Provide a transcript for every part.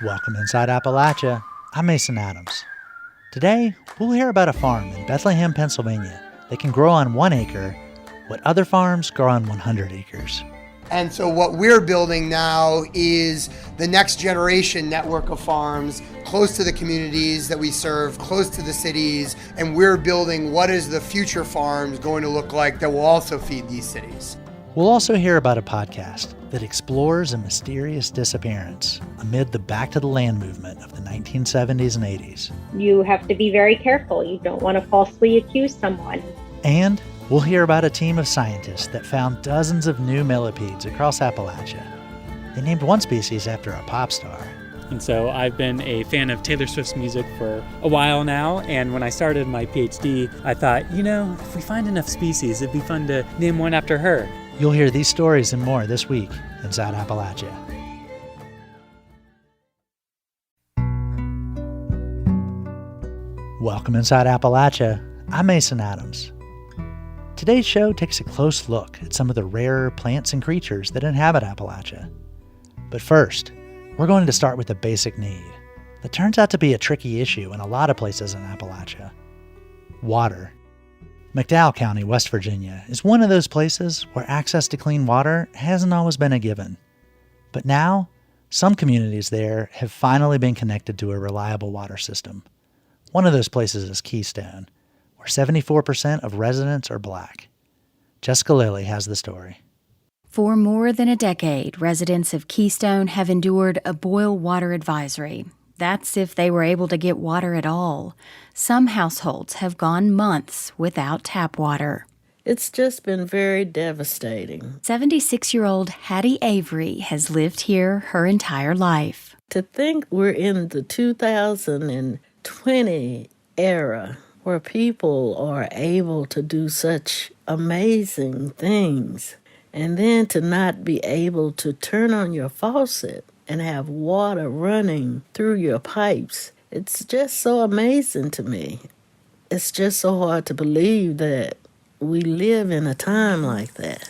Welcome Inside Appalachia. I'm Mason Adams. Today, we'll hear about a farm in Bethlehem, Pennsylvania that can grow on 1 acre what other farms grow on 100 acres. And so what we're building now is the next generation network of farms close to the communities that we serve, close to the cities, and we're building what is the future farms going to look like that will also feed these cities. We'll also hear about a podcast that explores a mysterious disappearance amid the Back to the Land movement of the 1970s and 80s. You have to be very careful. You don't want to falsely accuse someone. And we'll hear about a team of scientists that found dozens of new millipedes across Appalachia. They named one species after a pop star. And so I've been a fan of Taylor Swift's music for a while now, and when I started my PhD, I thought, if we find enough species, it'd be fun to name one after her. You'll hear these stories and more this week inside Appalachia. Welcome inside Appalachia. I'm Mason Adams. Today's show takes a close look at some of the rarer plants and creatures that inhabit Appalachia. But first, we're going to start with a basic need that turns out to be a tricky issue in a lot of places in Appalachia: water. McDowell County, West Virginia, is one of those places where access to clean water hasn't always been a given. But now, some communities there have finally been connected to a reliable water system. One of those places is Keystone, where 74% of residents are Black. Jessica Lilly has the story. For more than a decade, residents of Keystone have endured a boil water advisory. That's if they were able to get water at all. Some households have gone months without tap water. It's just been very devastating. 76-year-old Hattie Avery has lived here her entire life. To think we're in the 2020 era where people are able to do such amazing things, and then to not be able to turn on your faucet and have water running through your pipes. It's just so amazing to me. It's just so hard to believe that we live in a time like that.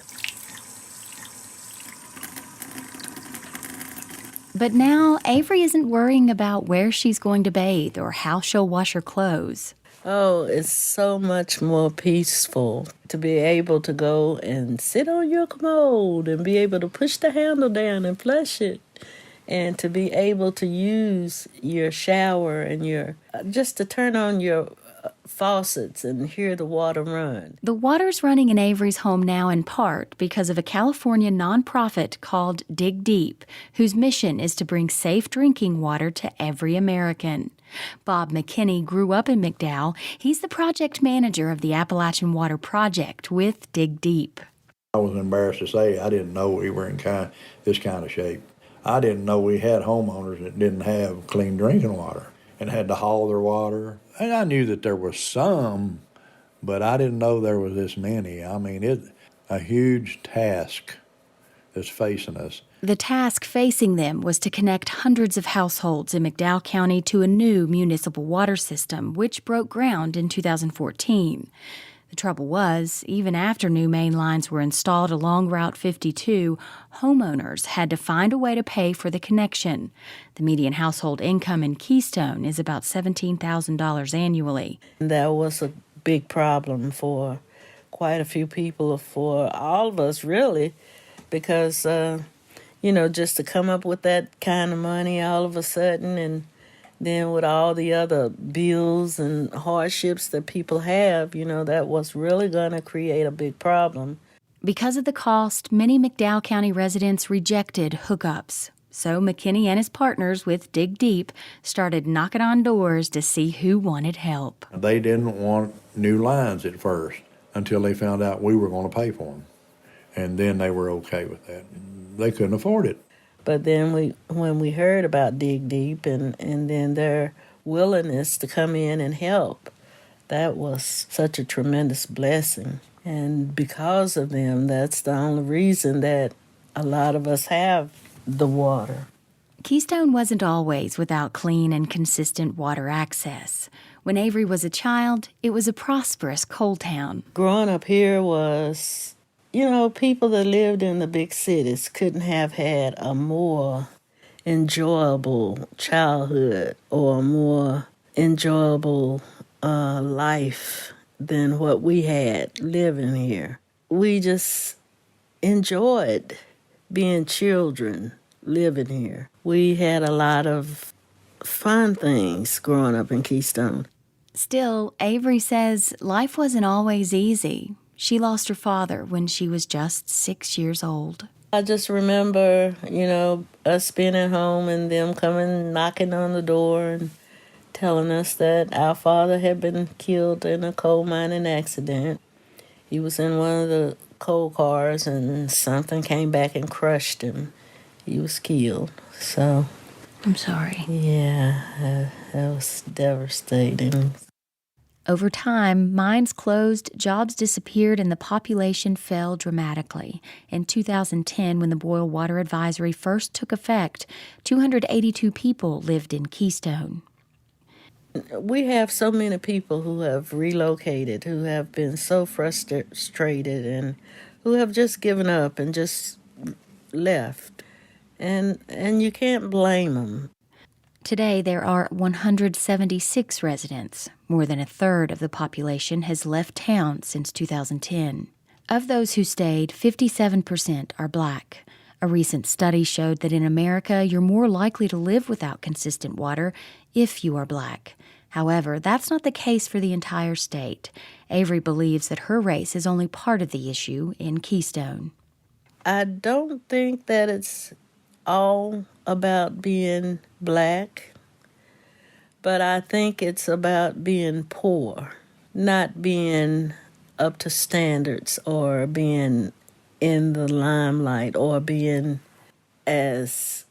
But now, Avery isn't worrying about where she's going to bathe or how she'll wash her clothes. Oh, it's so much more peaceful to be able to go and sit on your commode and be able to push the handle down and flush it. And to be able to use your shower and just to turn on your faucets and hear the water run. The water's running in Avery's home now in part because of a California nonprofit called Dig Deep, whose mission is to bring safe drinking water to every American. Bob McKinney grew up in McDowell. He's the project manager of the Appalachian Water Project with Dig Deep. I was embarrassed to say I didn't know we were in this kind of shape. I didn't know we had homeowners that didn't have clean drinking water and had to haul their water. And I knew that there was some, but I didn't know there was this many. I mean, it's a huge task that's facing us. The task facing them was to connect hundreds of households in McDowell County to a new municipal water system, which broke ground in 2014. The trouble was, even after new main lines were installed along Route 52, homeowners had to find a way to pay for the connection. The median household income in Keystone is about $17,000 annually. That was a big problem for quite a few people, for all of us really, because, just to come up with that kind of money all of a sudden, and then with all the other bills and hardships that people have, that was really going to create a big problem. Because of the cost, many McDowell County residents rejected hookups. So McKinney and his partners with Dig Deep started knocking on doors to see who wanted help. They didn't want new lines at first until they found out we were going to pay for them. And then they were okay with that. They couldn't afford it. But then when we heard about Dig Deep and then their willingness to come in and help, that was such a tremendous blessing. And because of them, that's the only reason that a lot of us have the water. Keystone wasn't always without clean and consistent water access. When Avery was a child, it was a prosperous coal town. Growing up here was, people that lived in the big cities couldn't have had a more enjoyable childhood or a more enjoyable life than what we had living here. We just enjoyed being children living here. We had a lot of fun things growing up in Keystone. Still, Avery says life wasn't always easy. She lost her father when she was just 6 years old. I just remember, us being at home and them coming knocking on the door and telling us that our father had been killed in a coal mining accident. He was in one of the coal cars and something came back and crushed him. He was killed. So, I'm sorry. yeah, that was devastating. Over time, mines closed, jobs disappeared, and the population fell dramatically. In 2010, when the Boil Water Advisory first took effect, 282 people lived in Keystone. We have so many people who have relocated, who have been so frustrated, and who have just given up and just left. And you can't blame them. Today, there are 176 residents. More than a third of the population has left town since 2010. Of those who stayed, 57% are black. A recent study showed that in America, you're more likely to live without consistent water if you are black. However, that's not the case for the entire state. Avery believes that her race is only part of the issue in Keystone. I don't think that it's all about being black, but I think it's about being poor, not being up to standards or being in the limelight or being as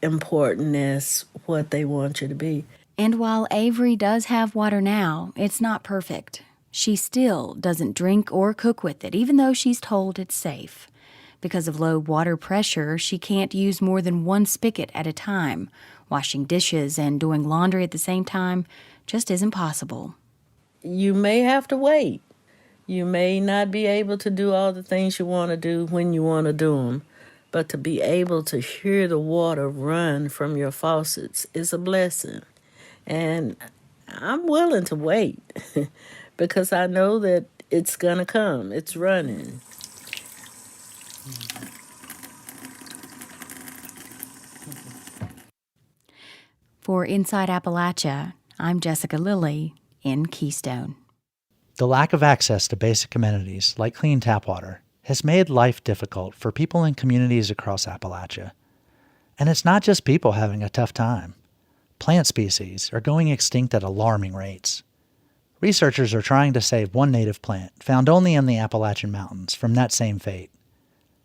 important as what they want you to be. And while Avery does have water now, it's not perfect. She still doesn't drink or cook with it, even though she's told it's safe. Because of low water pressure, she can't use more than one spigot at a time. Washing dishes and doing laundry at the same time just isn't possible. You may have to wait. You may not be able to do all the things you want to do when you want to do them, but to be able to hear the water run from your faucets is a blessing. And I'm willing to wait because I know that it's going to come. It's running. For Inside Appalachia, I'm Jessica Lilly in Keystone. The lack of access to basic amenities like clean tap water has made life difficult for people in communities across Appalachia. And it's not just people having a tough time. Plant species are going extinct at alarming rates. Researchers are trying to save one native plant found only in the Appalachian Mountains from that same fate.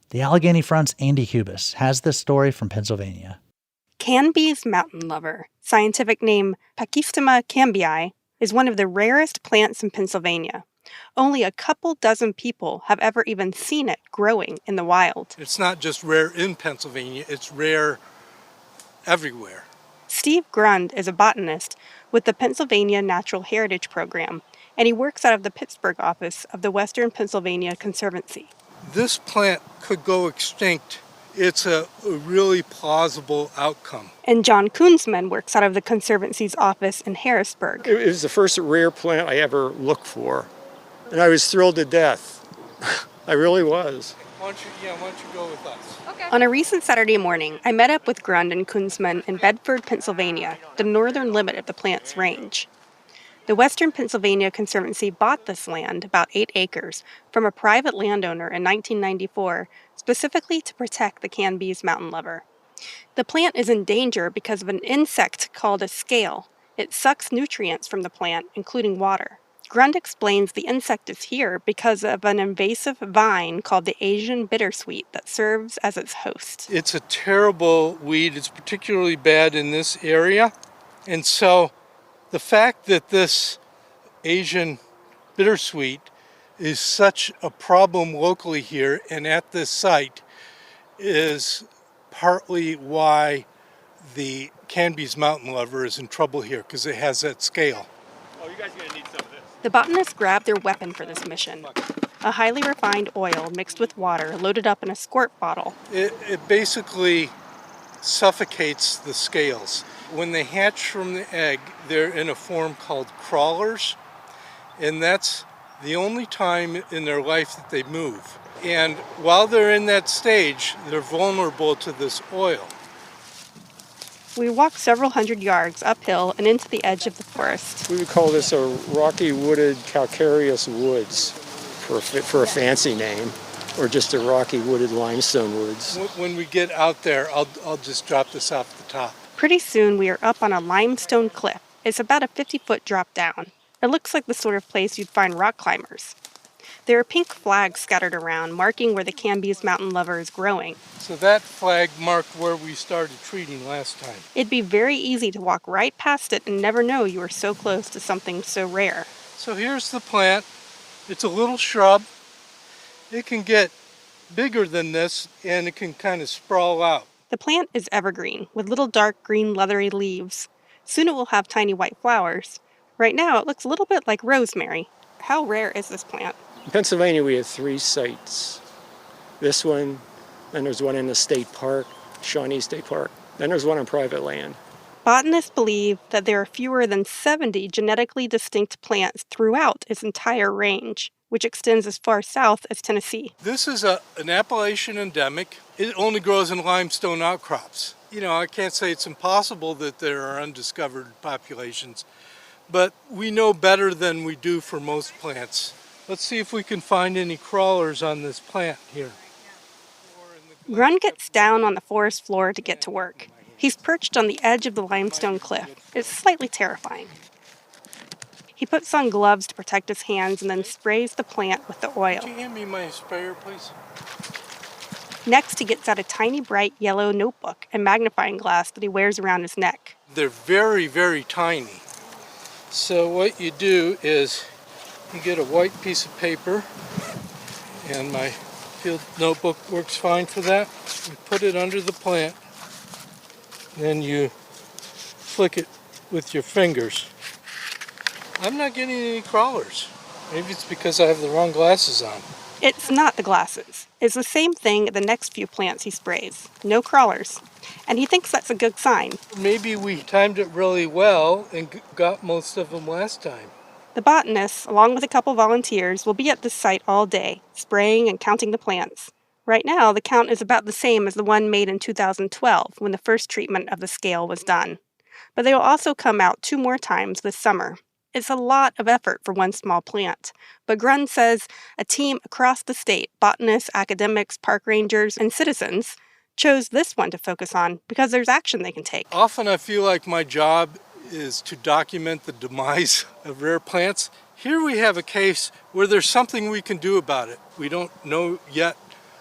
The Allegheny Front's Andy Hubis has this story from Pennsylvania. Canby's mountain lover, scientific name Pachyphthema cambii, is one of the rarest plants in Pennsylvania. Only a couple dozen people have ever even seen it growing in the wild. It's not just rare in Pennsylvania, it's rare everywhere. Steve Grund is a botanist with the Pennsylvania Natural Heritage Program, and he works out of the Pittsburgh office of the Western Pennsylvania Conservancy. This plant could go extinct. It's a really plausible outcome. And John Koonsman works out of the Conservancy's office in Harrisburg. It was the first rare plant I ever looked for, and I was thrilled to death. I really was. Why don't you go with us? Okay. On a recent Saturday morning, I met up with Grund and Koonsman in Bedford, Pennsylvania, the northern limit of the plant's range. The Western Pennsylvania Conservancy bought this land, about 8 acres, from a private landowner in 1994, specifically to protect the Canby's mountain lover. The plant is in danger because of an insect called a scale. It sucks nutrients from the plant, including water. Grund explains the insect is here because of an invasive vine called the Asian bittersweet that serves as its host. It's a terrible weed. It's particularly bad in this area. And so the fact that this Asian bittersweet is such a problem locally here and at this site is partly why the Canby's mountain lover is in trouble here, because it has that scale. Oh, you guys are going to need some of this. The botanists grabbed their weapon for this mission, a highly refined oil mixed with water loaded up in a squirt bottle. It basically suffocates the scales. When they hatch from the egg, they're in a form called crawlers, and that's the only time in their life that they move. And while they're in that stage, they're vulnerable to this oil. We walk several hundred yards uphill and into the edge of the forest. We would call this a rocky wooded calcareous woods for a fancy name, or just a rocky wooded limestone woods. When we get out there, I'll just drop this off the top. Pretty soon we are up on a limestone cliff. It's about a 50-foot drop down. It looks like the sort of place you'd find rock climbers. There are pink flags scattered around, marking where the Camby's mountain lover is growing. So that flag marked where we started treating last time. It'd be very easy to walk right past it and never know you were so close to something so rare. So here's the plant. It's a little shrub. It can get bigger than this, and it can kind of sprawl out. The plant is evergreen, with little dark green leathery leaves. Soon it will have tiny white flowers. Right now it looks a little bit like rosemary. How rare is this plant? In Pennsylvania, we have 3 sites. This one, then there's one in the state park, Shawnee State Park. Then there's one on private land. Botanists believe that there are fewer than 70 genetically distinct plants throughout its entire range, which extends as far south as Tennessee. This is an Appalachian endemic. It only grows in limestone outcrops. I can't say it's impossible that there are undiscovered populations, but we know better than we do for most plants. Let's see if we can find any crawlers on this plant here. Grun gets down on the forest floor to get to work. He's perched on the edge of the limestone cliff. It's slightly terrifying. He puts on gloves to protect his hands and then sprays the plant with the oil. Could you hand me my sprayer, please? Next, he gets out a tiny bright yellow notebook and magnifying glass that he wears around his neck. They're very, very tiny. So what you do is you get a white piece of paper, and my field notebook works fine for that. You put it under the plant, then you flick it with your fingers. I'm not getting any crawlers. Maybe it's because I have the wrong glasses on. It's not the glasses. It's the same thing at the next few plants he sprays. No crawlers. And he thinks that's a good sign. Maybe we timed it really well and got most of them last time. The botanists, along with a couple volunteers, will be at this site all day, spraying and counting the plants. Right now, the count is about the same as the one made in 2012, when the first treatment of the scale was done. But they will also come out 2 more times this summer. It's a lot of effort for one small plant, but Grun says a team across the state, botanists, academics, park rangers, and citizens, chose this one to focus on because there's action they can take. Often I feel like my job is to document the demise of rare plants. Here we have a case where there's something we can do about it. We don't know yet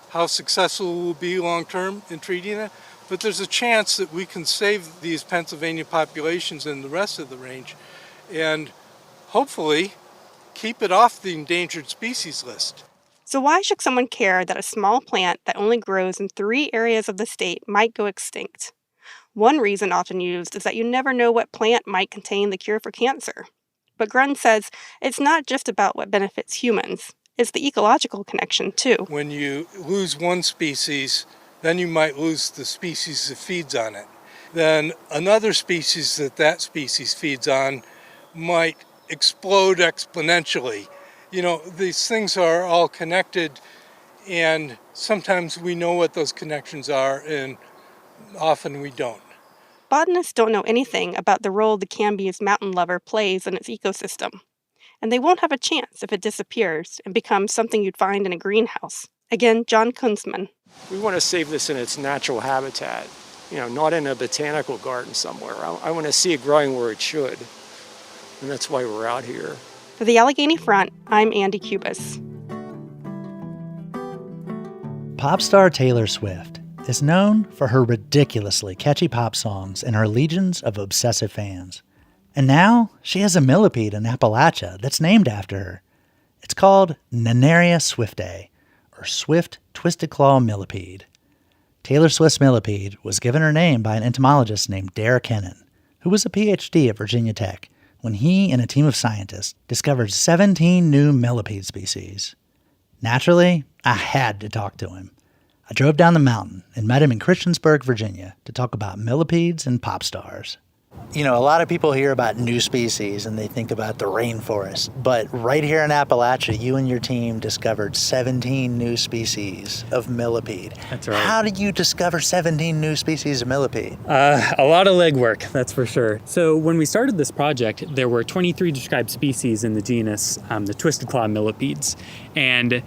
how successful we'll be long term in treating it, but there's a chance that we can save these Pennsylvania populations and the rest of the range, and hopefully keep it off the endangered species list. So why should someone care that a small plant that only grows in 3 areas of the state might go extinct? One reason often used is that you never know what plant might contain the cure for cancer. But Grun says it's not just about what benefits humans. It's the ecological connection, too. When you lose one species, then you might lose the species that feeds on it. Then another species that species feeds on might explode exponentially. These things are all connected, and sometimes we know what those connections are, and often we don't. Botanists don't know anything about the role the Camby's mountain lover plays in its ecosystem. And they won't have a chance if it disappears and becomes something you'd find in a greenhouse. Again, John Kunzman. We want to save this in its natural habitat, not in a botanical garden somewhere. I want to see it growing where it should. And that's why we're out here. For the Allegheny Front, I'm Andy Cubis. Pop star Taylor Swift is known for her ridiculously catchy pop songs and her legions of obsessive fans. And now she has a millipede in Appalachia that's named after her. It's called Nannaria swiftae, or Swift Twisted Claw Millipede. Taylor Swift's millipede was given her name by an entomologist named Derek Hennon, who was a PhD at Virginia Tech, when he and a team of scientists discovered 17 new millipede species. Naturally, I had to talk to him. I drove down the mountain and met him in Christiansburg, Virginia, to talk about millipedes and pop stars. You know, a lot of people hear about new species and they think about the rainforest, but right here in Appalachia, you and your team discovered 17 new species of millipede. That's right. How did you discover 17 new species of millipede? A lot of legwork, that's for sure. So when we started this project, there were 23 described species in the genus, the twisted claw millipedes. And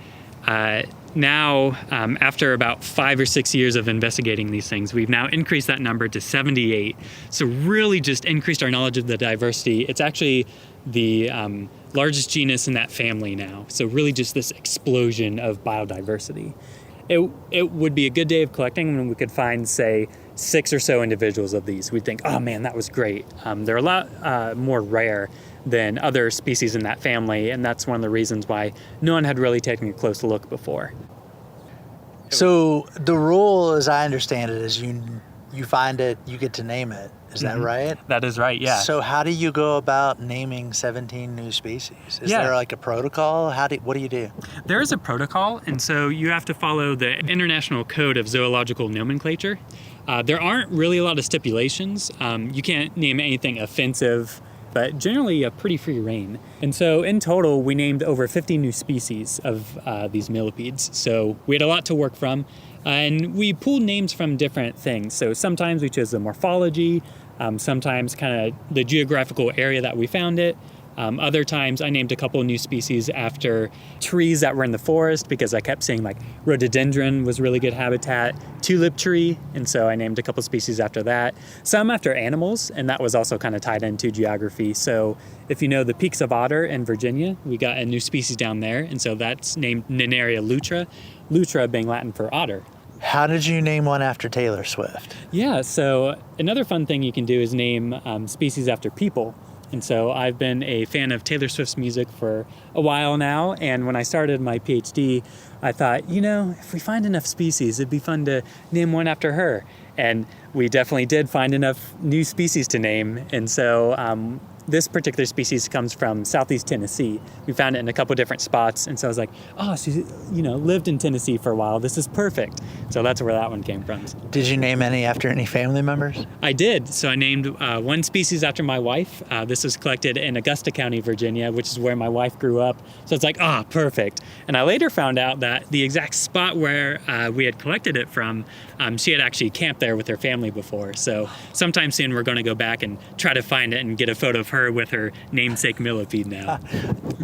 now, after about 5 or 6 years of investigating these things, we've now increased that number to 78. So really just increased our knowledge of the diversity. It's actually the largest genus in that family now. So really just this explosion of biodiversity. It would be a good day of collecting when we could find, say, 6 or so individuals of these. We'd think, oh man, that was great. They're a lot more rare than other species in that family, and that's one of the reasons why no one had really taken a close look before. So the rule, as I understand it, is you find it, you get to name it. Is that right? That is right, yeah. So how do you go about naming 17 new species? Is there like a protocol? What do you do? There is a protocol, and so you have to follow the International Code of Zoological Nomenclature. There aren't really a lot of stipulations. You can't name anything offensive, but generally a pretty free reign. And so in total, we named over 50 new species of these millipedes. So we had a lot to work from, and we pulled names from different things. So sometimes we chose the morphology, sometimes kind of the geographical area that we found it. Other times I named a couple of new species after trees that were in the forest because I kept seeing like rhododendron was really good habitat, tulip tree, and so I named a couple species after that. Some after animals, and that was also kind of tied into geography. So if you know the Peaks of Otter in Virginia, we got a new species down there, and so that's named Nenaria lutra, lutra being Latin for otter. How did you name one after Taylor Swift? Yeah, so another fun thing you can do is name species after people. And so I've been a fan of Taylor Swift's music for a while now, and when I started my PhD, I thought, you know, if we find enough species, it'd be fun to name one after her. And we definitely did find enough new species to name, and so this particular species comes from southeast Tennessee. We found it in a couple different spots, and so I was like, oh, she, lived in Tennessee for a while. This is perfect. So that's where that one came from. Did you name any after any family members? I did. So I named one species after my wife. This was collected in Augusta County, Virginia, which is where my wife grew up. So it's like, perfect. And I later found out that the exact spot where we had collected it from, she had actually camped there with her family before. So sometime soon we're going to go back and try to find it and get a photo of her with her namesake millipede now.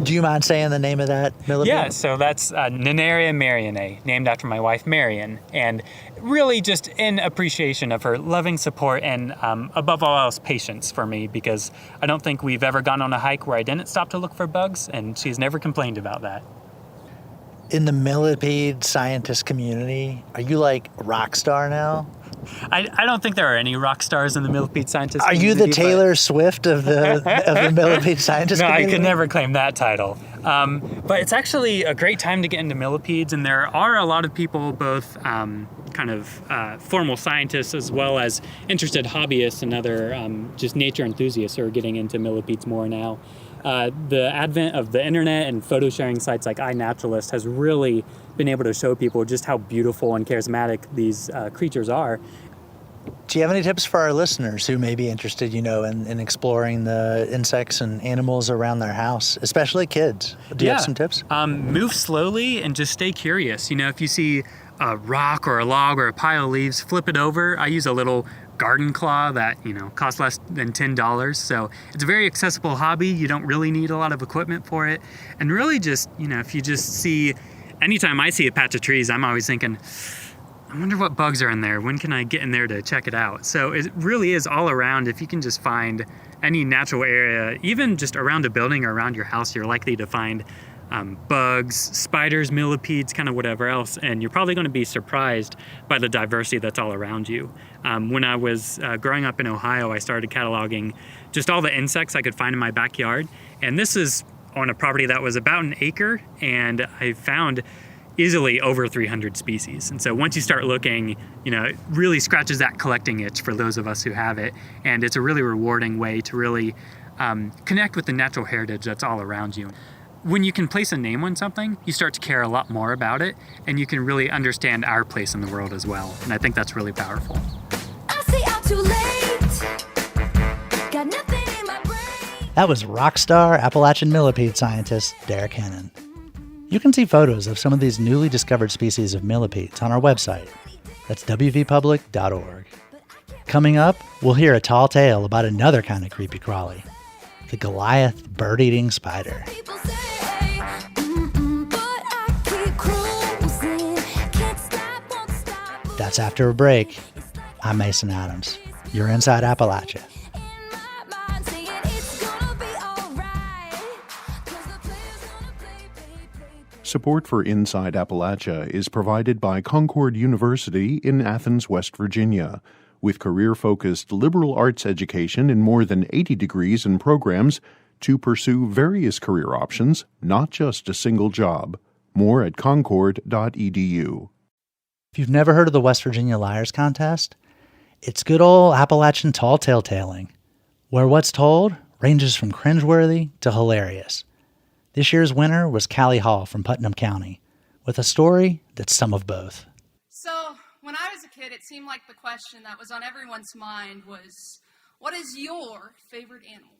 Do you mind saying the name of that millipede? Yeah, so that's Nenaria marianae, named after my wife Marion, and really just in appreciation of her loving support and above all else patience for me, because I don't think we've ever gone on a hike where I didn't stop to look for bugs, and she's never complained about that. In the millipede scientist community, are you like a rock star now? I don't think there are any rock stars in the millipede scientist community. Are you the Taylor Swift of the millipede scientist community? No, I could never claim that title. But it's actually a great time to get into millipedes, and there are a lot of people, both formal scientists as well as interested hobbyists and other just nature enthusiasts who are getting into millipedes more now. The advent of the internet and photo sharing sites like iNaturalist has really been able to show people just how beautiful and charismatic these creatures are. Do you have any tips for our listeners who may be interested, in exploring the insects and animals around their house, especially kids? Do you have some tips? Move slowly and just stay curious. If you see a rock or a log or a pile of leaves, flip it over. I use a little garden claw that costs less than $10, so it's a very accessible hobby. You don't really need a lot of equipment for it, and really just if you just see, anytime I see a patch of trees, I'm always thinking, I wonder what bugs are in there. When can I get in there to check it out? So it really is all around. If you can just find any natural area, even just around a building or around your house, you're likely to find bugs, spiders, millipedes, kind of whatever else, and you're probably going to be surprised by the diversity that's all around you. When I was growing up in Ohio, I started cataloging just all the insects I could find in my backyard, and this is on a property that was about an acre, and I found easily over 300 species. And so once you start looking, it really scratches that collecting itch for those of us who have it, and it's a really rewarding way to really connect with the natural heritage that's all around you. when you can place a name on something, you start to care a lot more about it, and you can really understand our place in the world as well. And I think that's really powerful. I say I'm too late. Got nothing in my brain. That was rock star Appalachian millipede scientist Derek Hennon. You can see photos of some of these newly discovered species of millipedes on our website. That's wvpublic.org. Coming up, we'll hear a tall tale about another kind of creepy crawly, the Goliath bird-eating spider. People say, but I keep cruising. Can't stop, won't stop. That's after a break. I'm Mason Adams. You're Inside Appalachia. In my mind saying it's gonna be alright. 'Cause the players gonna play. Support for Inside Appalachia is provided by Concord University in Athens, West Virginia. With career-focused liberal arts education in more than 80 degrees and programs to pursue various career options, not just a single job. More at concord.edu. If you've never heard of the West Virginia Liars Contest, it's good old Appalachian tall tale telling, where what's told ranges from cringeworthy to hilarious. This year's winner was Callie Hall from Putnam County, with a story that's some of both. So, when I was a kid, it seemed like the question that was on everyone's mind was, what is your favorite animal?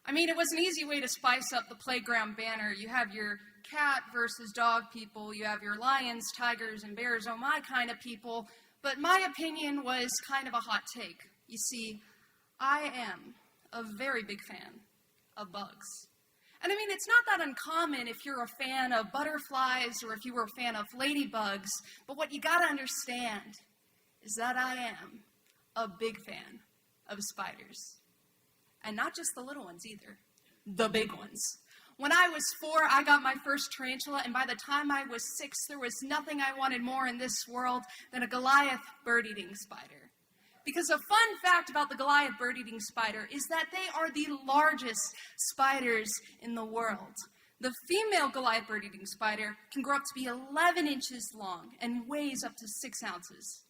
I mean, it was an easy way to spice up the playground banner. You have your cat versus dog people, you have your lions, tigers, and bears, oh my kind of people, but my opinion was kind of a hot take. You see, I am a very big fan of bugs. And I mean, it's not that uncommon if you're a fan of butterflies or if you were a fan of ladybugs, but what you gotta understand is that I am a big fan of spiders. And not just the little ones either, the big ones. When I was 4, I got my first tarantula, and by the time I was 6, there was nothing I wanted more in this world than a Goliath bird-eating spider. Because a fun fact about the Goliath bird-eating spider is that they are the largest spiders in the world. The female Goliath bird-eating spider can grow up to be 11 inches long and weighs up to 6 ounces.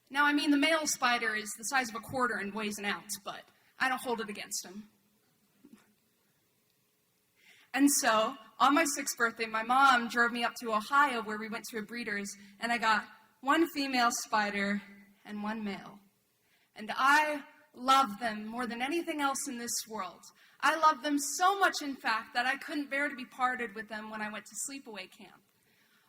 Now, I mean, the male spider is the size of a quarter and weighs an ounce, but I don't hold it against him. And so, on my 6th birthday, my mom drove me up to Ohio where we went to a breeder's, and I got 1 female spider and 1 male. And I love them more than anything else in this world. I love them so much, in fact, that I couldn't bear to be parted with them when I went to sleepaway camp.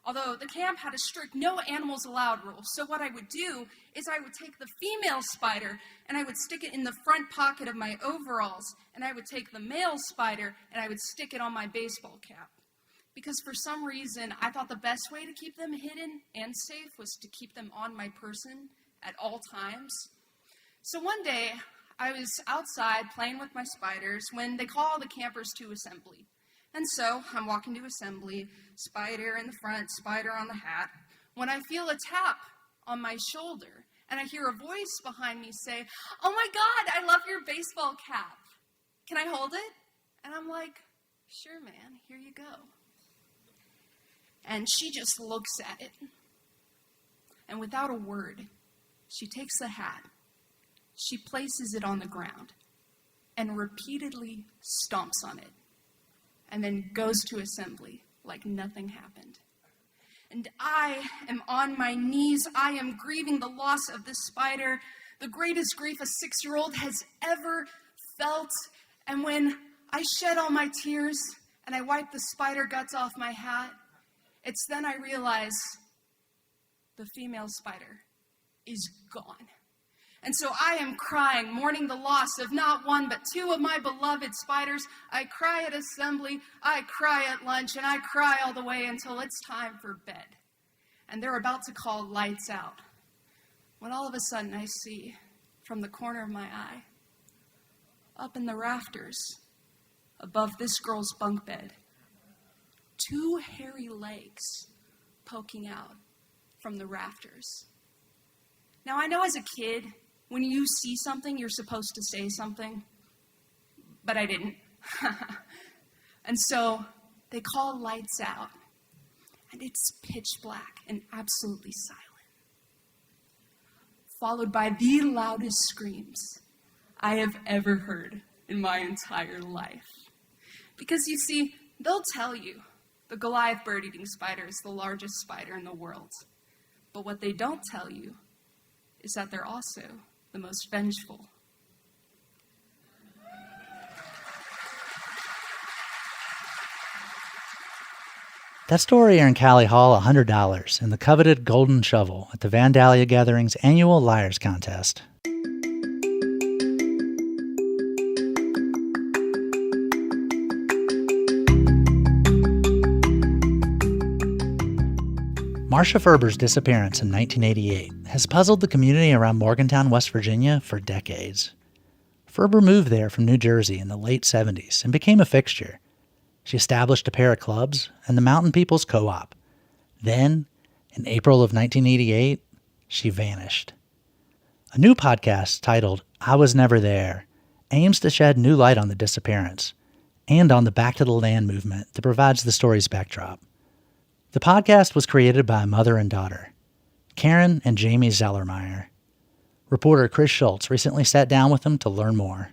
Although the camp had a strict no animals allowed rule, so what I would do is I would take the female spider and I would stick it in the front pocket of my overalls, and I would take the male spider and I would stick it on my baseball cap. Because for some reason, I thought the best way to keep them hidden and safe was to keep them on my person at all times. So one day, I was outside playing with my spiders when they call all the campers to assembly. And so, I'm walking to assembly, spider in the front, spider on the hat, when I feel a tap on my shoulder, and I hear a voice behind me say, "Oh my God, I love your baseball cap. Can I hold it?" And I'm like, "Sure, man, here you go." And she just looks at it, and without a word, she takes the hat, she places it on the ground, and repeatedly stomps on it, and then goes to assembly like nothing happened. And I am on my knees. I am grieving the loss of this spider, the greatest grief a 6-year-old has ever felt. And when I shed all my tears and I wipe the spider guts off my hat, it's then I realize the female spider is gone. And so I am crying, mourning the loss of not 1, but 2 of my beloved spiders. I cry at assembly, I cry at lunch, and I cry all the way until it's time for bed. And they're about to call lights out, when all of a sudden I see, from the corner of my eye, up in the rafters, above this girl's bunk bed, 2 hairy legs poking out from the rafters. Now, I know as a kid, when you see something, you're supposed to say something, but I didn't. And so they call lights out, and it's pitch black and absolutely silent, followed by the loudest screams I have ever heard in my entire life. Because you see, They'll tell you the Goliath bird-eating spider is the largest spider in the world. But what they don't tell you is that they're also the most vengeful. That story earned Callie Hall $100 and the coveted Golden Shovel at the Vandalia Gathering's annual Liars Contest. Marcia Ferber's disappearance in 1988 has puzzled the community around Morgantown, West Virginia for decades. Ferber moved there from New Jersey in the late 70s and became a fixture. She established a pair of clubs and the Mountain People's Co-op. Then, in April of 1988, she vanished. A new podcast titled I Was Never There aims to shed new light on the disappearance and on the Back to the Land movement that provides the story's backdrop. The podcast was created by a mother and daughter, Karen and Jamie Zellermeyer. Reporter Chris Schultz recently sat down with them to learn more.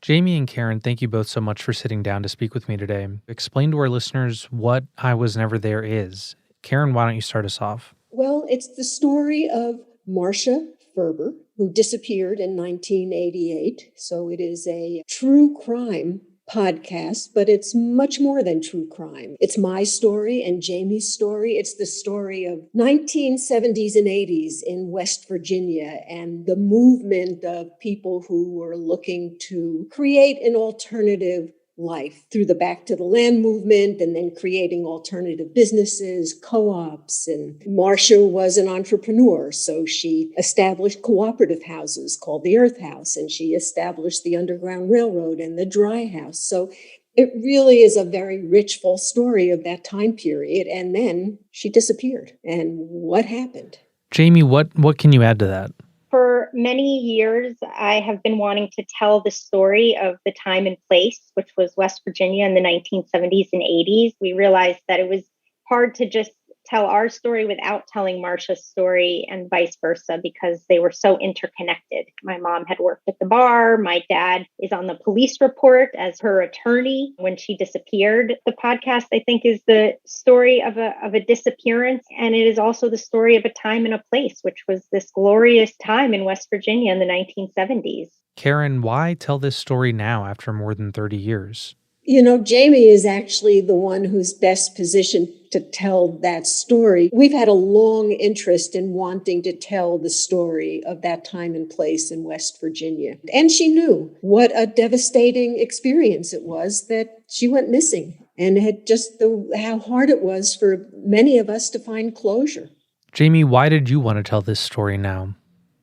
Jamie and Karen, thank you both so much for sitting down to speak with me today. Explain to our listeners what I Was Never There is. Karen, why don't you start us off? Well, it's the story of Marcia Ferber, who disappeared in 1988. So it is a true crime podcast, but it's much more than true crime. It's my story and Jamie's story. It's the story of 1970s and 80s in West Virginia and the movement of people who were looking to create an alternative life through the Back to the Land movement and then creating alternative businesses, co-ops. And Marcia was an entrepreneur, so she established cooperative houses called the Earth House, and she established the Underground Railroad and the Dry House. So it really is a very rich, full story of that time period. And then she disappeared. And what happened? Jamie, what can you add to that? For many years, I have been wanting to tell the story of the time and place, which was West Virginia in the 1970s and 80s. We realized that it was hard to just tell our story without telling Marcia's story and vice versa, because they were so interconnected. My mom had worked at the bar. My dad is on the police report as her attorney when she disappeared. The podcast, I think, is the story of a disappearance. And it is also the story of a time and a place, which was this glorious time in West Virginia in the 1970s. Karen, why tell this story now after more than 30 years? You know, Jamie is actually the one who's best positioned to tell that story. We've had a long interest in wanting to tell the story of that time and place in West Virginia. And she knew what a devastating experience it was that she went missing, and had just how hard it was for many of us to find closure. Jamie, why did you want to tell this story now?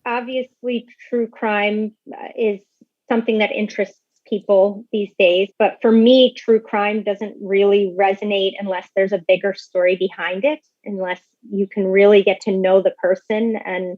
Obviously, true crime is something that interests people these days. But for me, true crime doesn't really resonate unless there's a bigger story behind it, unless you can really get to know the person and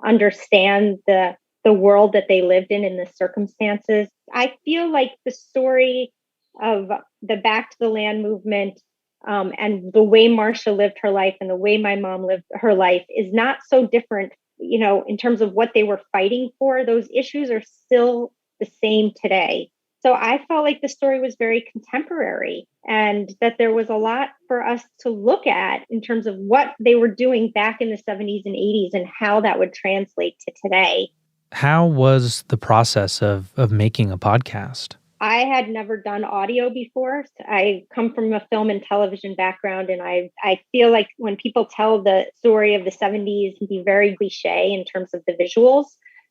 understand the world that they lived in and the circumstances. I feel like the story of the Back to the Land movement and the way Marcia lived her life and the way my mom lived her life is not so different, you know, in terms of what they were fighting for. Those issues are still the same today. So I felt like the story was very contemporary and that there was a lot for us to look at in terms of what they were doing back in the 70s and 80s and how that would translate to today. How was the process of making a podcast? I had never done audio before. I come from a film and television background, and I feel like when people tell the story of the 70s, it can be very cliche in terms of the visuals.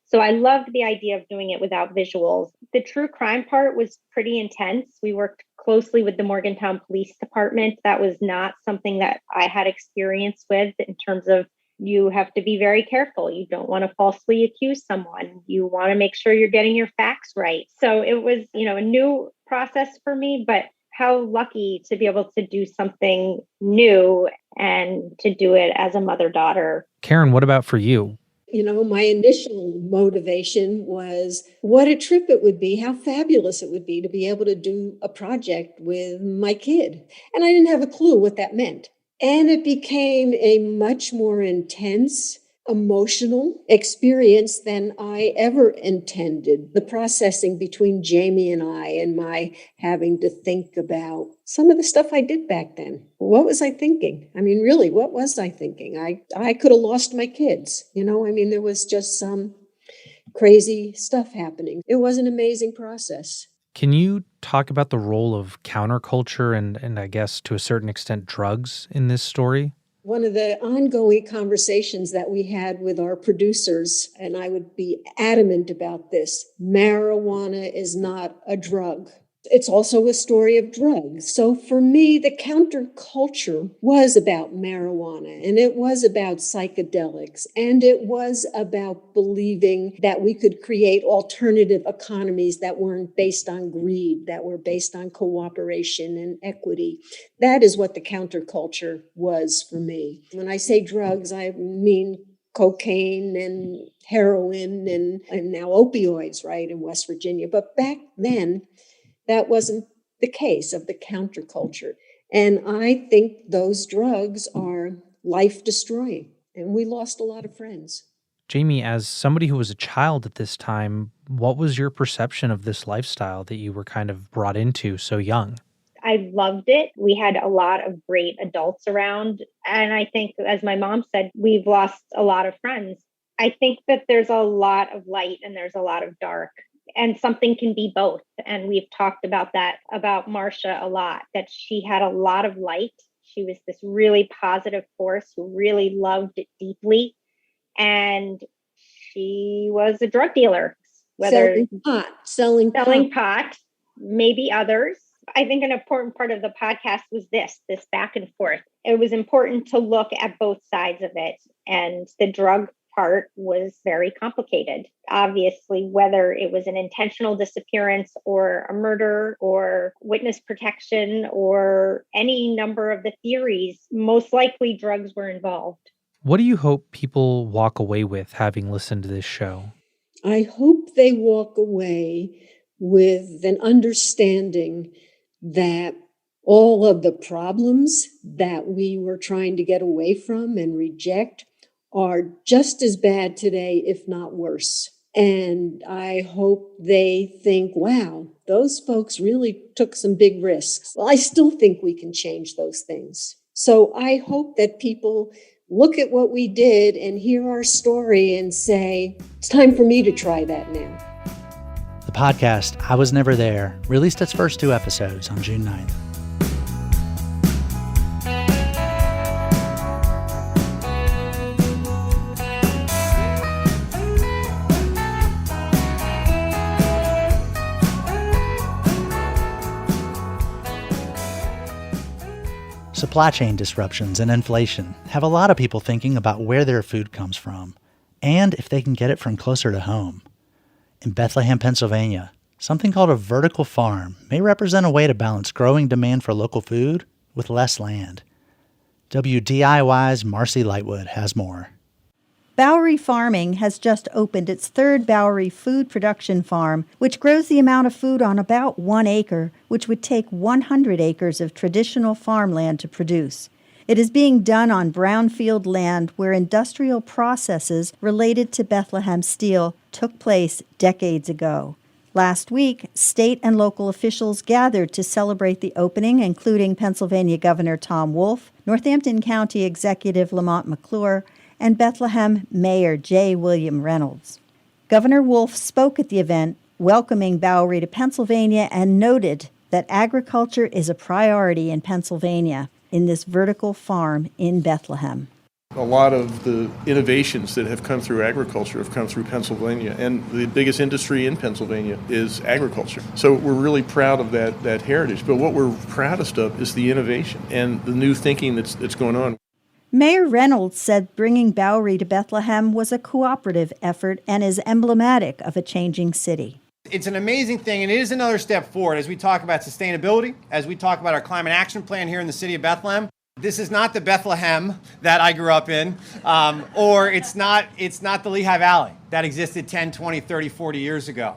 So I loved the idea of doing it without visuals. The true crime part was pretty intense. We worked closely with the Morgantown Police Department. That was not something that I had experience with in terms of you have to be very careful. You don't want to falsely accuse someone. You want to make sure you're getting your facts right. So it was, a new process for me, but how lucky to be able to do something new and to do it as a mother-daughter. Karen, what about for you? My initial motivation was what a trip it would be, how fabulous it would be to be able to do a project with my kid. And I didn't have a clue what that meant. And it became a much more intense emotional experience than I ever intended. The processing between Jamie and I, and my having to think about some of the stuff I did back then. What was I thinking? I mean, really, what was I thinking? I could have lost my kids. There was just some crazy stuff happening. It was an amazing process. Can you talk about the role of counterculture and I guess to a certain extent drugs in this story? One of the ongoing conversations that we had with our producers, and I would be adamant about this, marijuana is not a drug. It's also a story of drugs. So for me, the counterculture was about marijuana, and it was about psychedelics, and it was about believing that we could create alternative economies that weren't based on greed, that were based on cooperation and equity. That is what the counterculture was for me. When I say drugs, I mean cocaine and heroin and now opioids, right, in West Virginia. But back then, that wasn't the case of the counterculture. And I think those drugs are life-destroying. And we lost a lot of friends. Jamie, as somebody who was a child at this time, what was your perception of this lifestyle that you were kind of brought into so young? I loved it. We had a lot of great adults around. And I think, as my mom said, we've lost a lot of friends. I think that there's a lot of light and there's a lot of dark. And something can be both. And we've talked about that, about Marcia a lot, that she had a lot of light. She was this really positive force who really loved it deeply. And she was a drug dealer, whether selling pot, maybe others. I think an important part of the podcast was this back and forth. It was important to look at both sides of it. And the drug part was very complicated. Obviously, whether it was an intentional disappearance or a murder or witness protection or any number of the theories, most likely drugs were involved. What do you hope people walk away with having listened to this show? I hope they walk away with an understanding that all of the problems that we were trying to get away from and reject are just as bad today, if not worse. And I hope they think, wow, those folks really took some big risks. Well, I still think we can change those things. So I hope that people look at what we did and hear our story and say, it's time for me to try that now. The podcast, I Was Never There, released its first 2 episodes on June 9th. Supply chain disruptions and inflation have a lot of people thinking about where their food comes from and if they can get it from closer to home. In Bethlehem, Pennsylvania, something called a vertical farm may represent a way to balance growing demand for local food with less land. WDIY's Marcy Lightwood has more. Bowery Farming has just opened its 3rd Bowery food production farm, which grows the amount of food on about 1 acre, which would take 100 acres of traditional farmland to produce. It is being done on brownfield land where industrial processes related to Bethlehem steel took place decades ago. Last week, state and local officials gathered to celebrate the opening, including Pennsylvania Governor Tom Wolf, Northampton County Executive Lamont McClure, and Bethlehem Mayor J. William Reynolds. Governor Wolf spoke at the event, welcoming Bowery to Pennsylvania, and noted that agriculture is a priority in Pennsylvania in this vertical farm in Bethlehem. A lot of the innovations that have come through agriculture have come through Pennsylvania, and the biggest industry in Pennsylvania is agriculture. So we're really proud of that heritage, but what we're proudest of is the innovation and the new thinking that's going on. Mayor Reynolds said bringing Bowery to Bethlehem was a cooperative effort and is emblematic of a changing city. It's an amazing thing, and it is another step forward as we talk about sustainability, as we talk about our climate action plan here in the city of Bethlehem. This is not the Bethlehem that I grew up in, or it's not the Lehigh Valley that existed 10, 20, 30, 40 years ago.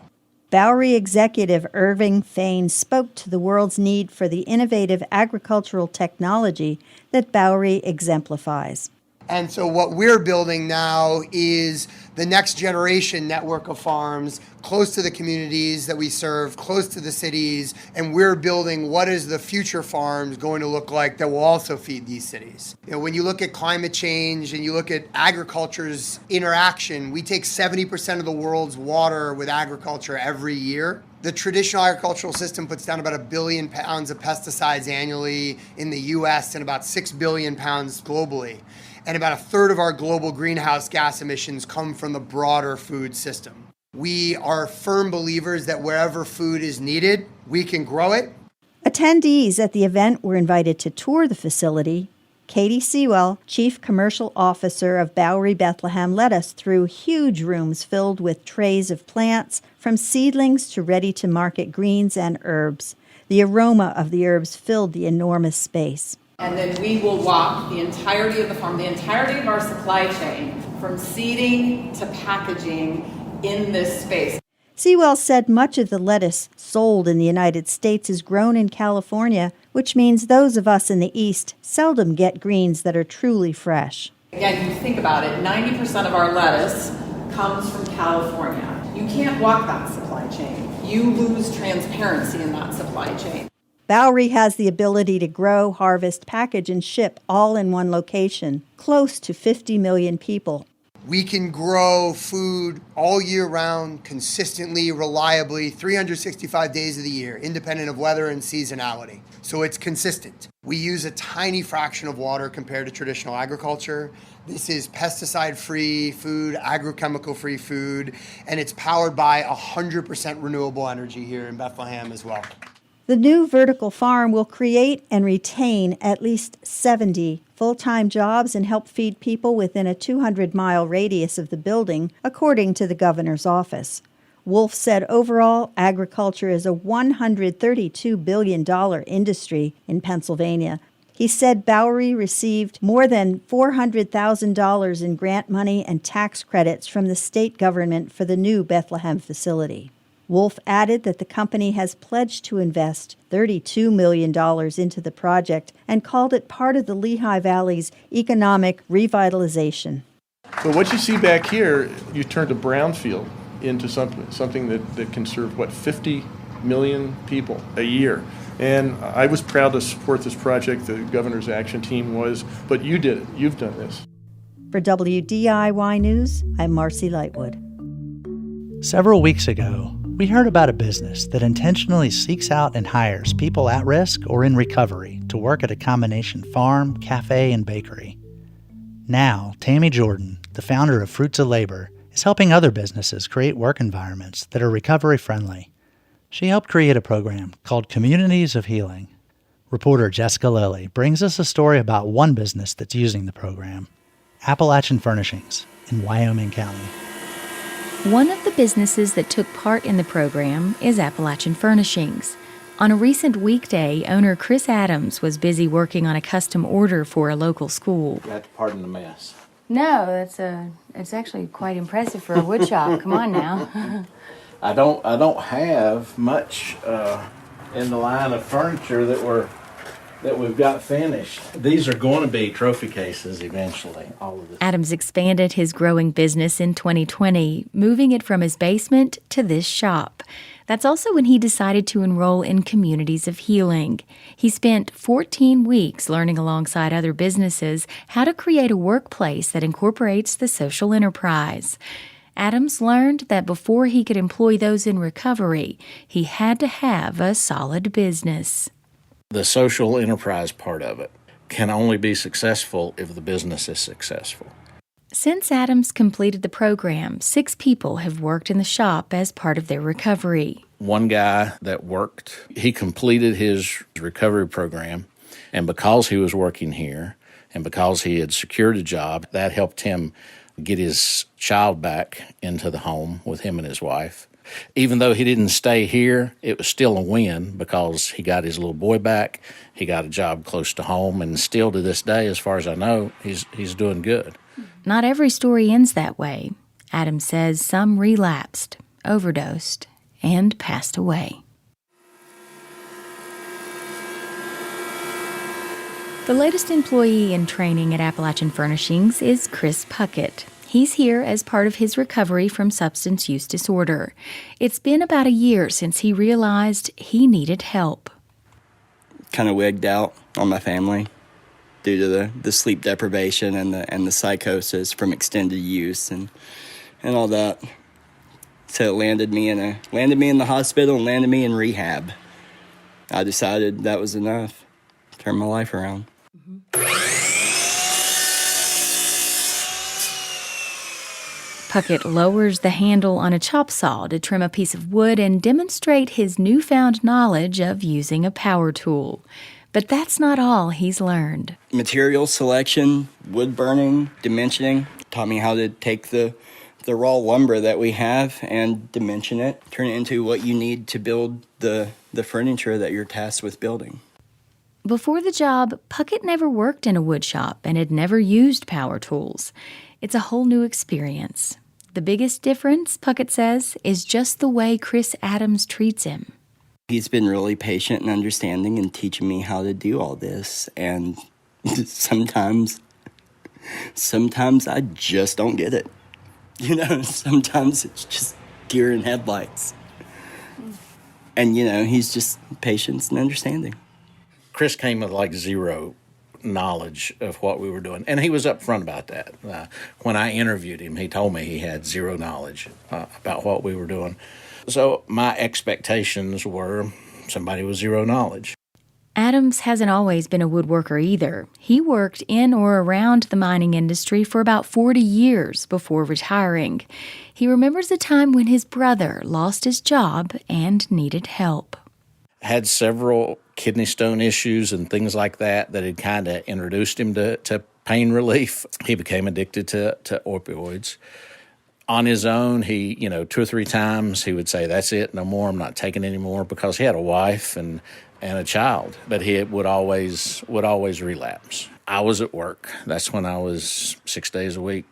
Bowery executive Irving Fain spoke to the world's need for the innovative agricultural technology that Bowery exemplifies. And so what we're building now is the next generation network of farms close to the communities that we serve, close to the cities, and we're building what is the future farms going to look like that will also feed these cities. You know, when you look at climate change and you look at agriculture's interaction, we take 70% of the world's water with agriculture every year. The traditional agricultural system puts down about 1 billion pounds of pesticides annually in the US and about 6 billion pounds globally. And about 1/3 of our global greenhouse gas emissions come from the broader food system. We are firm believers that wherever food is needed, we can grow it. Attendees at the event were invited to tour the facility. Katie Sewell, Chief Commercial Officer of Bowery Bethlehem, led us through huge rooms filled with trays of plants, from seedlings to ready-to-market greens and herbs. The aroma of the herbs filled the enormous space. And then we will walk the entirety of the farm, the entirety of our supply chain, from seeding to packaging in this space. Sewell said much of the lettuce sold in the United States is grown in California, which means those of us in the East seldom get greens that are truly fresh. Again, you think about it, 90% of our lettuce comes from California. You can't walk that supply chain. You lose transparency in that supply chain. Bowery has the ability to grow, harvest, package, and ship all in one location, close to 50 million people. We can grow food all year round, consistently, reliably, 365 days of the year, independent of weather and seasonality. So it's consistent. We use a tiny fraction of water compared to traditional agriculture. This is pesticide-free food, agrochemical-free food, and it's powered by 100% renewable energy here in Bethlehem as well. The new vertical farm will create and retain at least 70 full-time jobs and help feed people within a 200-mile radius of the building, according to the governor's office. Wolf said overall, agriculture is a $132 billion industry in Pennsylvania. He said Bowery received more than $400,000 in grant money and tax credits from the state government for the new Bethlehem facility. Wolf added that the company has pledged to invest $32 million into the project and called it part of the Lehigh Valley's economic revitalization. But what you see back here, you turned a brownfield into something that can serve, 50 million people a year. And I was proud to support this project. The governor's action team was, but you did it. You've done this. For WDIY News, I'm Marcy Lightwood. Several weeks ago, we heard about a business that intentionally seeks out and hires people at risk or in recovery to work at a combination farm, cafe, and bakery. Now, Tammy Jordan, the founder of Fruits of Labor, is helping other businesses create work environments that are recovery-friendly. She helped create a program called Communities of Healing. Reporter Jessica Lilly brings us a story about one business that's using the program, Appalachian Furnishings in Wyoming County. One of the businesses that took part in the program is Appalachian Furnishings. On a recent weekday, owner Chris Adams was busy working on a custom order for a local school. You have to pardon the mess. No, it's actually quite impressive for a wood shop. Come on now. I don't have much in the line of furniture that we've got finished. These are going to be trophy cases eventually, all of this. Adams expanded his growing business in 2020, moving it from his basement to this shop. That's also when he decided to enroll in Communities of Healing. He spent 14 weeks learning alongside other businesses how to create a workplace that incorporates the social enterprise. Adams learned that before he could employ those in recovery, he had to have a solid business. The social enterprise part of it can only be successful if the business is successful. Since Adams completed the program, 6 people have worked in the shop as part of their recovery. One guy that worked, he completed his recovery program, and because he was working here and because he had secured a job, that helped him get his child back into the home with him and his wife. Even though he didn't stay here, it was still a win because he got his little boy back, he got a job close to home, and still to this day, as far as I know, he's doing good. Not every story ends that way. Adams says some relapsed, overdosed, and passed away. The latest employee in training at Appalachian Furnishings is Chris Puckett. He's here as part of his recovery from substance use disorder. It's been about a year since he realized he needed help. Kind of wigged out on my family due to the sleep deprivation and the psychosis from extended use and all that. So it landed me in the hospital and landed me in rehab. I decided that was enough. Turn my life around. Puckett lowers the handle on a chop saw to trim a piece of wood and demonstrate his newfound knowledge of using a power tool. But that's not all he's learned. Material selection, wood burning, dimensioning, taught me how to take the raw lumber that we have and dimension it, turn it into what you need to build the furniture that you're tasked with building. Before the job, Puckett never worked in a wood shop and had never used power tools. It's a whole new experience. The biggest difference, Puckett says, is just the way Chris Adams treats him. He's been really patient and understanding and teaching me how to do all this. And sometimes I just don't get it. You know, sometimes it's just deer in headlights. And, you know, he's just patient and understanding. Chris came with like zero knowledge of what we were doing, and he was upfront about that. When I interviewed him, he told me he had zero knowledge about what we were doing. So my expectations were somebody with zero knowledge. Adams hasn't always been a woodworker either. He worked in or around the mining industry for about 40 years before retiring. He remembers a time when his brother lost his job and needed help. Had several kidney stone issues and things like that had kind of introduced him to pain relief. He became addicted to opioids. On his own, he, 2 or 3 times, he would say, "That's it, no more, I'm not taking any more," because he had a wife and a child, but he would always relapse. I was at work. That's when I was 6 days a week,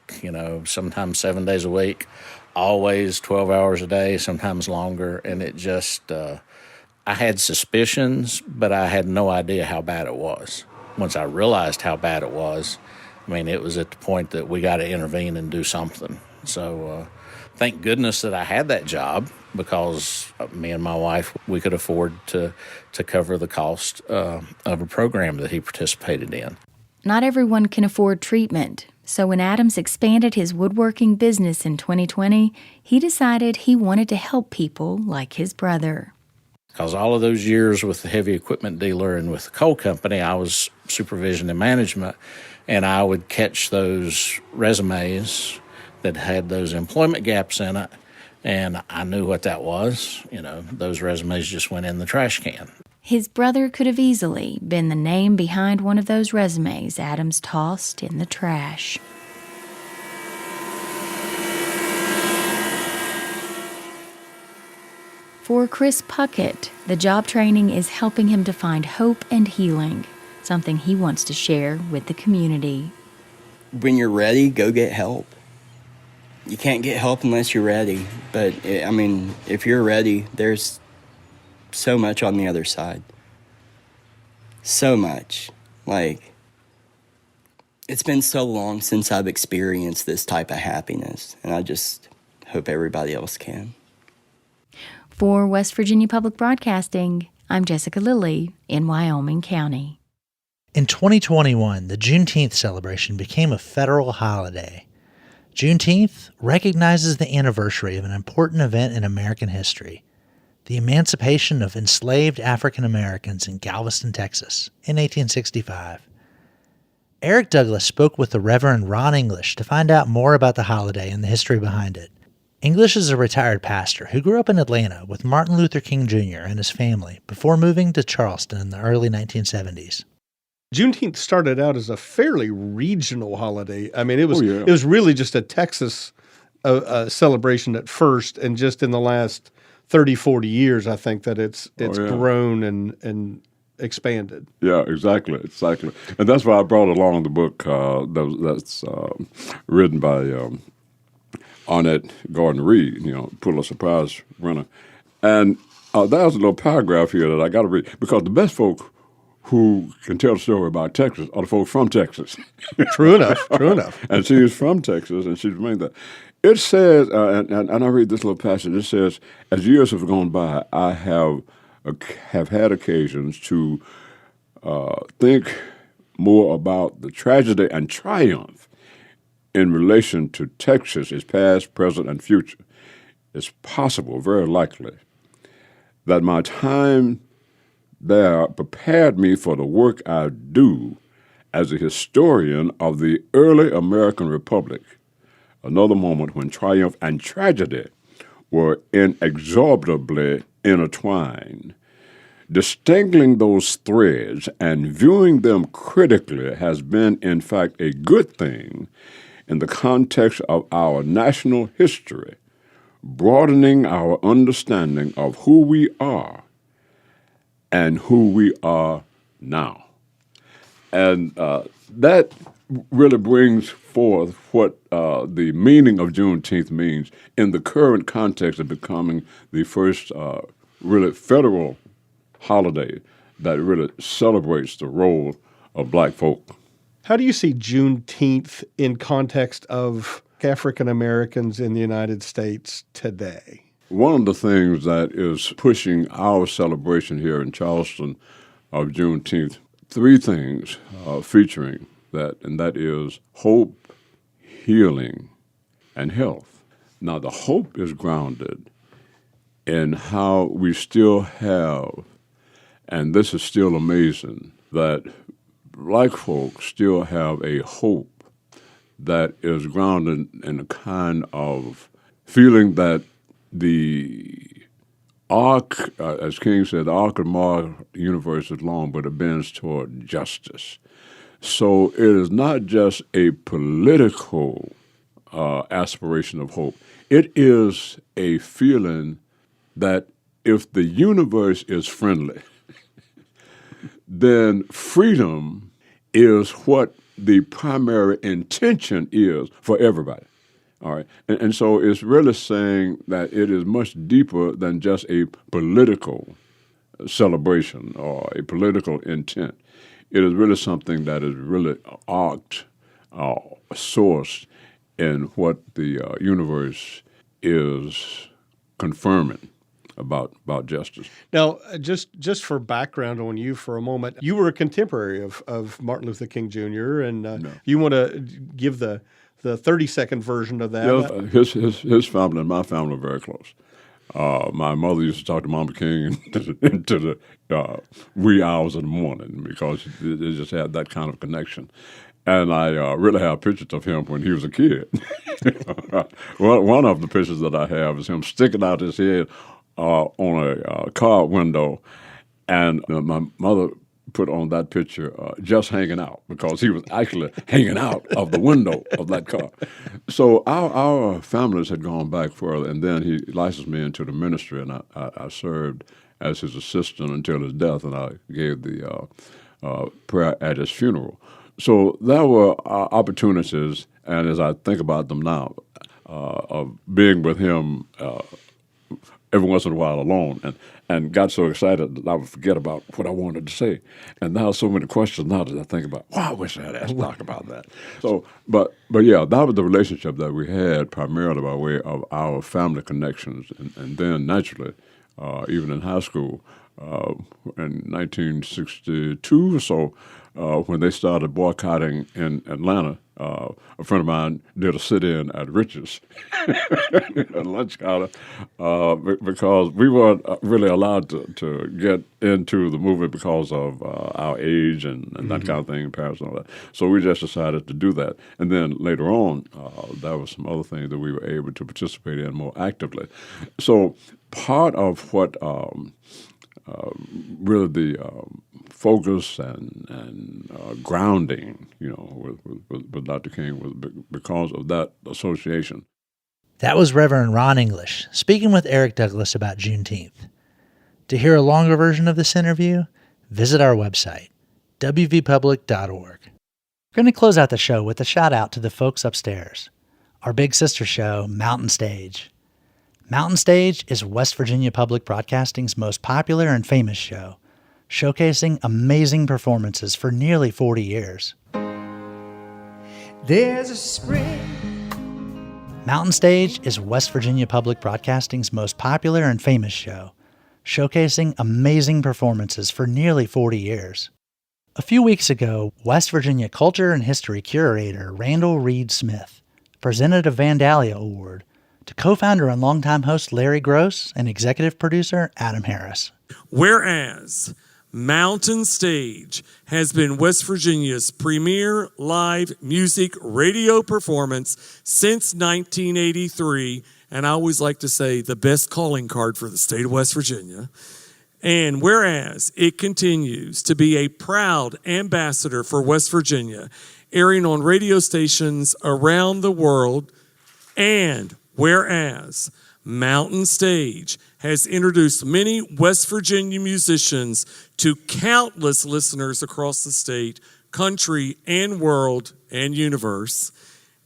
sometimes 7 days a week, always 12 hours a day, sometimes longer, and it just... I had suspicions, but I had no idea how bad it was. Once I realized how bad it was, it was at the point that we got to intervene and do something. So thank goodness that I had that job, because me and my wife, we could afford to cover the cost of a program that he participated in. Not everyone can afford treatment. So when Adams expanded his woodworking business in 2020, he decided he wanted to help people like his brother. Because all of those years with the heavy equipment dealer and with the coal company, I was supervision and management, and I would catch those resumes that had those employment gaps in it, and I knew what that was. Those resumes just went in the trash can. His brother could have easily been the name behind one of those resumes Adams tossed in the trash. For Chris Puckett, the job training is helping him to find hope and healing, something he wants to share with the community. When you're ready, go get help. You can't get help unless you're ready. But, if you're ready, there's so much on the other side. So much. It's been so long since I've experienced this type of happiness, and I just hope everybody else can. For West Virginia Public Broadcasting, I'm Jessica Lilly in Wyoming County. In 2021, the Juneteenth celebration became a federal holiday. Juneteenth recognizes the anniversary of an important event in American history, the emancipation of enslaved African Americans in Galveston, Texas, in 1865. Eric Douglas spoke with the Reverend Ron English to find out more about the holiday and the history behind it. English is a retired pastor who grew up in Atlanta with Martin Luther King Jr. and his family before moving to Charleston in the early 1970s. Juneteenth started out as a fairly regional holiday. It was really just a Texas celebration at first, and just in the last 30, 40 years, I think that it's grown and expanded. Yeah, exactly. And that's why I brought along the book that's written by Arnett Gordon-Reed, Pulitzer Prize winner. And there's a little paragraph here that I got to read, because the best folk who can tell a story about Texas are the folks from Texas. True enough. And she is from Texas, and she's made that. It says, and I read this little passage, it says, as years have gone by, I have had occasions to think more about the tragedy and triumph in relation to Texas, its past, present, and future. It's possible, very likely, that my time there prepared me for the work I do as a historian of the early American Republic, another moment when triumph and tragedy were inexorably intertwined. Distingling those threads and viewing them critically has been, in fact, a good thing in the context of our national history, broadening our understanding of who we are and who we are now. And that really brings forth what the meaning of Juneteenth means in the current context of becoming the first really federal holiday that really celebrates the role of black folk. How do you see Juneteenth in context of African Americans in the United States today? One of the things that is pushing our celebration here in Charleston of Juneteenth, three things featuring that, and that is hope, healing, and health. Now, the hope is grounded in how we still have, and this is still amazing, that black folks still have a hope that is grounded in a kind of feeling that the arc, as King said, the arc of our universe is long, but it bends toward justice. So it is not just a political aspiration of hope. It is a feeling that if the universe is friendly, then freedom is what the primary intention is for everybody. All right. And so it's really saying that it is much deeper than just a political celebration or a political intent. It is really something that is really arced, sourced in what the universe is confirming about justice. Now, just for background on you for a moment, you were a contemporary of Martin Luther King Jr., and you want to give the 30-second version of that? Yeah, his family and my family are very close. My mother used to talk to Mama King into the wee hours of the morning because they just had that kind of connection. And I really have pictures of him when he was a kid. One of the pictures that I have is him sticking out his head on a car window, and my mother put on that picture just hanging out because he was actually hanging out of the window of that car. So our families had gone back further, and then he licensed me into the ministry, and I served as his assistant until his death, and I gave the prayer at his funeral. So there were opportunities, and as I think about them now, of being with him every once in a while alone, and got so excited that I would forget about what I wanted to say. And now so many questions now that I think about, wow, I wish I had asked Doc about that. So, but yeah, that was the relationship that we had primarily by way of our family connections. And then naturally, even in high school, in 1962 or so, when they started boycotting in Atlanta, a friend of mine did a sit-in at Rich's at lunch counter because we weren't really allowed to get into the movement because of our age and that kind of thing, parents and all that. So we just decided to do that. And then later on, there were some other things that we were able to participate in more actively. So part of what really the focus and grounding, with Dr. King was because of that association. That was Reverend Ron English speaking with Eric Douglas about Juneteenth. To hear a longer version of this interview, visit our website, wvpublic.org. We're going to close out the show with a shout out to the folks upstairs, our big sister show, Mountain Stage. Mountain Stage is West Virginia Public Broadcasting's most popular and famous show, showcasing amazing performances for nearly 40 years. There's a spring. Mountain Stage is West Virginia Public Broadcasting's most popular and famous show, showcasing amazing performances for nearly 40 years. A few weeks ago, West Virginia Culture and History curator Randall Reed Smith presented a Vandalia Award to co-founder and longtime host Larry Gross and executive producer Adam Harris. Whereas Mountain Stage has been West Virginia's premier live music radio performance since 1983, and I always like to say the best calling card for the state of West Virginia. And whereas it continues to be a proud ambassador for West Virginia, airing on radio stations around the world, and whereas Mountain Stage has introduced many West Virginia musicians to countless listeners across the state, country, and world and universe,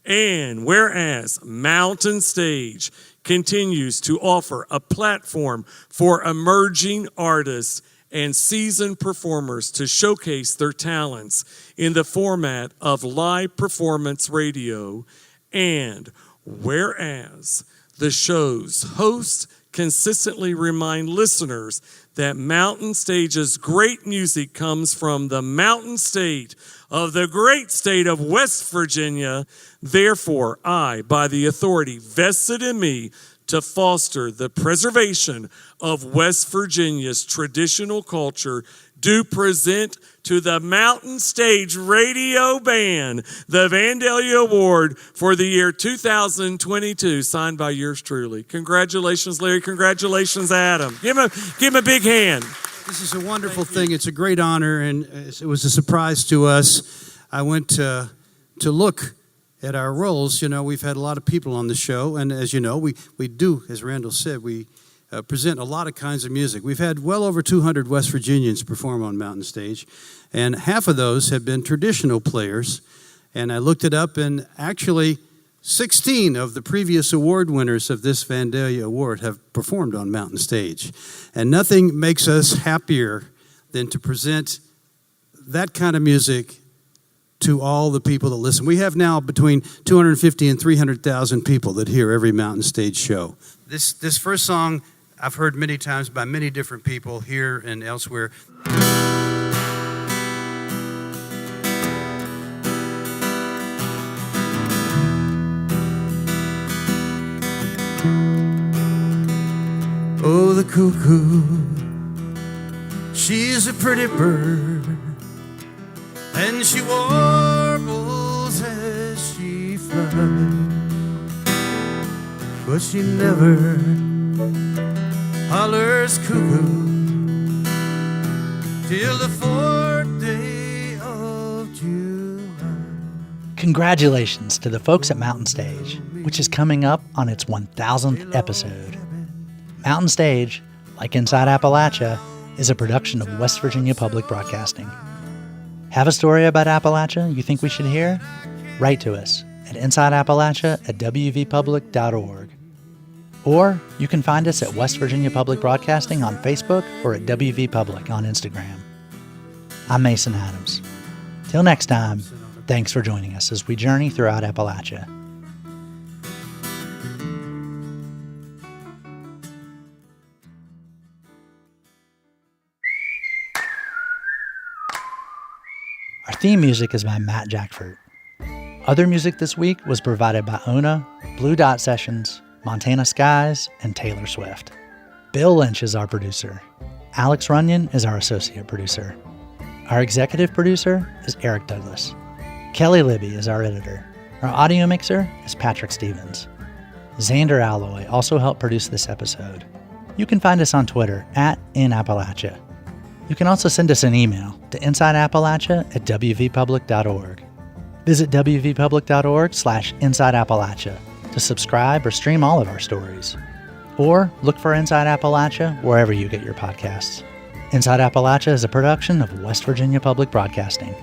and whereas Mountain Stage continues to offer a platform for emerging artists and seasoned performers to showcase their talents in the format of live performance radio, and whereas the show's hosts consistently remind listeners that Mountain Stage's great music comes from the mountain state of the great state of West Virginia. Therefore, I, by the authority vested in me to foster the preservation of West Virginia's traditional culture, do present to the Mountain Stage Radio Band the Vandalia Award for the year 2022, signed by yours truly. Congratulations, Larry. Congratulations, Adam. Give him a big hand. This is a wonderful thing. It's a great honor, and it was a surprise to us. I went to look at our roles. You know, we've had a lot of people on the show, and as you know, we do, as Randall said, we present a lot of kinds of music. We've had well over 200 West Virginians perform on Mountain Stage, and half of those have been traditional players. And I looked it up, and actually 16 of the previous award winners of this Vandalia Award have performed on Mountain Stage. And nothing makes us happier than to present that kind of music to all the people that listen. We have now between 250 and 300,000 people that hear every Mountain Stage show. This first song I've heard many times by many different people here and elsewhere. Oh, the cuckoo, she's a pretty bird, and she warbles as she flies, but she never hollers cuckoo till the 4th day of July. Congratulations to the folks at Mountain Stage, which is coming up on its 1000th episode. Mountain Stage, like Inside Appalachia, is a production of West Virginia Public Broadcasting. Have a story about Appalachia you think we should hear? Write to us at insideappalachia@wvpublic.org. Or you can find us at West Virginia Public Broadcasting on Facebook or at WV Public on Instagram. I'm Mason Adams. Till next time, thanks for joining us as we journey throughout Appalachia. Our theme music is by Matt Jackford. Other music this week was provided by Ona, Blue Dot Sessions, Montana Skies, and Taylor Swift. Bill Lynch is our producer. Alex Runyon is our associate producer. Our executive producer is Eric Douglas. Kelly Libby is our editor. Our audio mixer is Patrick Stevens. Xander Alloy also helped produce this episode. You can find us on Twitter @InAppalachia. You can also send us an email to insideappalachia@wvpublic.org. Visit wvpublic.org/InsideAppalachia to subscribe or stream all of our stories. Or look for Inside Appalachia wherever you get your podcasts. Inside Appalachia is a production of West Virginia Public Broadcasting.